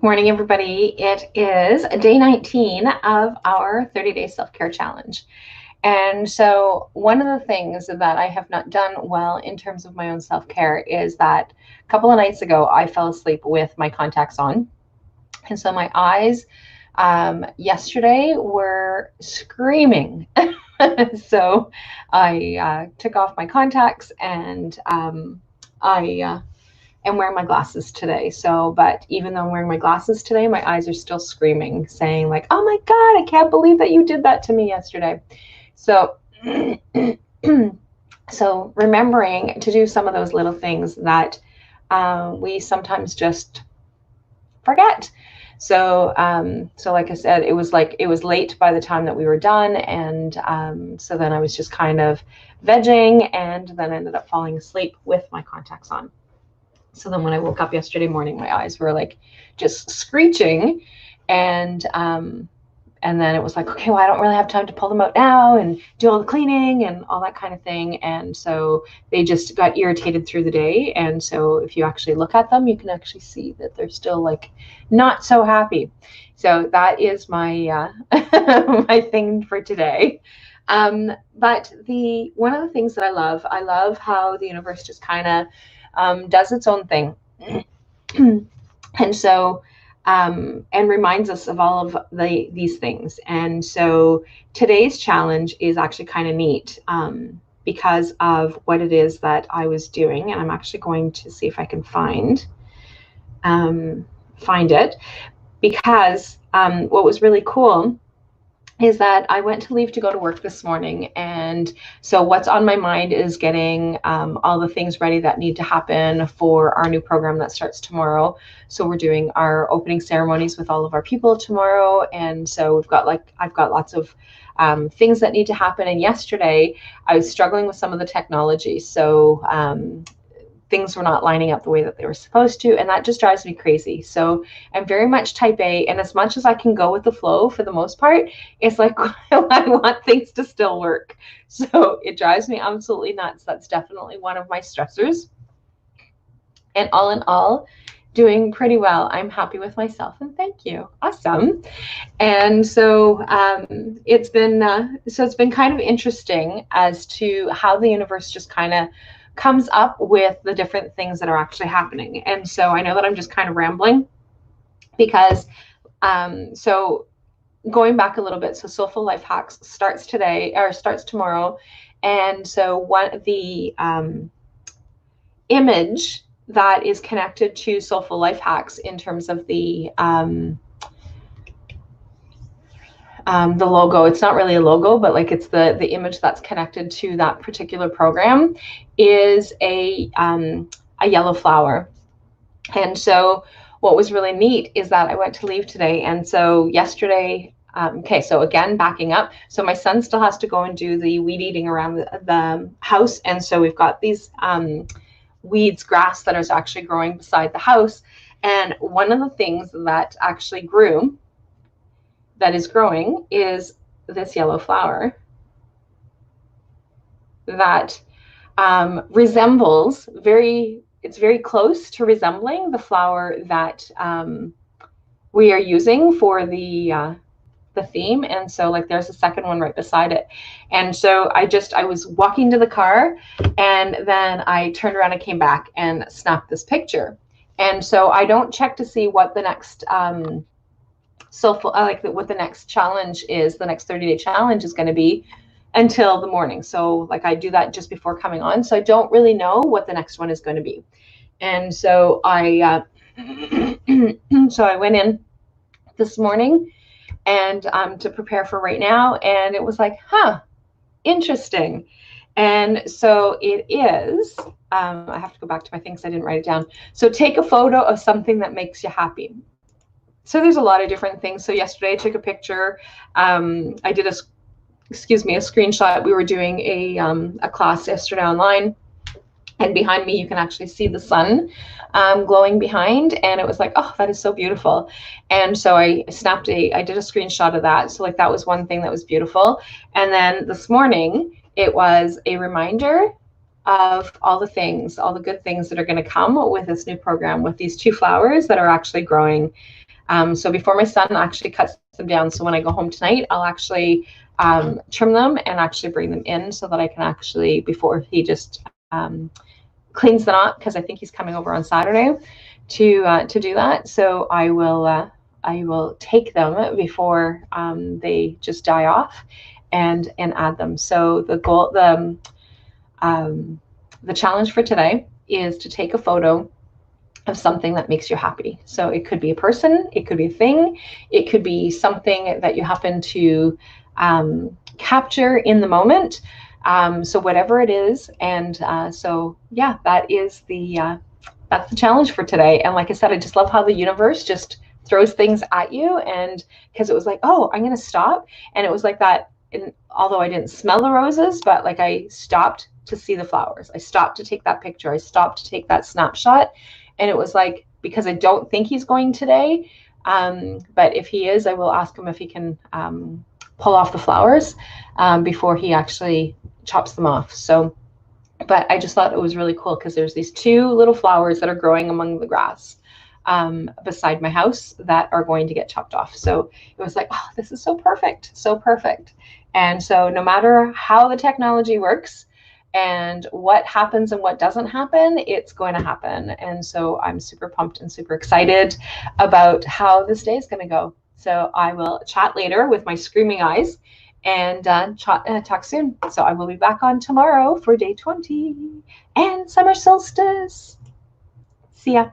Morning, everybody. It is day 19 of our 30-day self-care challenge. And so one of the things that I have not done well in terms of my own self-care is that a couple of nights ago, I fell asleep with my contacts on. And so my eyes yesterday were screaming. So I took off my contacts and I am wearing my glasses today. But even though I'm wearing my glasses today, my eyes are still screaming, saying like, "Oh my God, I can't believe that you did that to me yesterday." So, so remembering to do some of those little things that we sometimes just forget. So like I said, it was late by the time that we were done, and so then I was just kind of vegging, and then ended up falling asleep with my contacts on. So then when I woke up yesterday morning, my eyes were like just screeching, and then it was like, okay, well, I don't really have time to pull them out now and do all the cleaning and all that kind of thing. And so they just got irritated through the day. And so if you actually look at them, you can actually see that they're still like not so happy. So that is my my thing for today. But one of the things that I love how the universe just kind of does its own thing. And so and reminds us of all of these things. And so today's challenge is actually kind of neat because of what it is that I was doing. And I'm actually going to see if I can find it, because what was really cool is that I went to leave to go to work this morning. And so what's on my mind is getting all the things ready that need to happen for our new program that starts tomorrow. So we're doing our opening ceremonies with all of our people tomorrow. And so I've got lots of things that need to happen. And yesterday I was struggling with some of the technology. So things were not lining up the way that they were supposed to, and that just drives me crazy. So I'm very much type A, and as much as I can go with the flow for the most part, it's like I want things to still work. So it drives me absolutely nuts. That's definitely one of my stressors. And all in all, doing pretty well. I'm happy with myself, and thank you. Awesome. And so it's been kind of interesting as to how the universe just kind of comes up with the different things that are actually happening. And so I know that I'm just kind of rambling because so going back a little bit, so Soulful Life Hacks starts tomorrow. And so the image that is connected to Soulful Life Hacks in terms of the logo, it's not really a logo, but like it's the image that's connected to that particular program, is a yellow flower. And so what was really neat is that I went to leave today, and so yesterday, so again, backing up, so my son still has to go and do the weed eating around the house, and so we've got these grass that is actually growing beside the house. And one of the things that actually is growing is this yellow flower that resembles it's very close to resembling the flower that we are using for the theme. And so like there's a second one right beside it. And so I was walking to the car, and then I turned around and came back and snapped this picture. And so I don't check to see what the next what the next challenge is, the next 30-day challenge is going to be, until the morning. So like I do that just before coming on. So I don't really know what the next one is going to be. And so I went in this morning and to prepare for right now. And it was like, interesting. And so it is, I have to go back to my things. I didn't write it down. So take a photo of something that makes you happy. So there's a lot of different things. So yesterday I took a picture. I did a screenshot. We were doing a class yesterday online, and behind me you can actually see the sun glowing behind, and it was like, oh, that is so beautiful. And so I did a screenshot of that. So like that was one thing that was beautiful. And then this morning it was a reminder of all the good things that are going to come with this new program, with these two flowers that are actually growing So before my son actually cuts them down, so when I go home tonight, I'll actually trim them and actually bring them in so that I can actually, before he just cleans them up, because I think he's coming over on Saturday to do that. So I will take them before they just die off and add them. So the challenge for today is to take a photo of something that makes you happy. So it could be a person, it could be a thing, it could be something that you happen to capture in the moment. So whatever it is, and so yeah, that's the challenge for today. And like I said, I just love how the universe just throws things at you, and because it was like, oh, I'm going to stop, and it was like that. And although I didn't smell the roses, but like I stopped to see the flowers. I stopped to take that picture. I stopped to take that snapshot. And it was like, because I don't think he's going today, but if he is, I will ask him if he can pull off the flowers before he actually chops them off. So, but I just thought it was really cool because there's these two little flowers that are growing among the grass beside my house that are going to get chopped off. So it was like, oh, this is so perfect, so perfect. And so no matter how the technology works and what happens and what doesn't happen, it's going to happen. And so I'm super pumped and super excited about how this day is going to go. So I will chat later with my screaming eyes and talk soon. So I will be back on tomorrow for day 20 and summer solstice. See ya.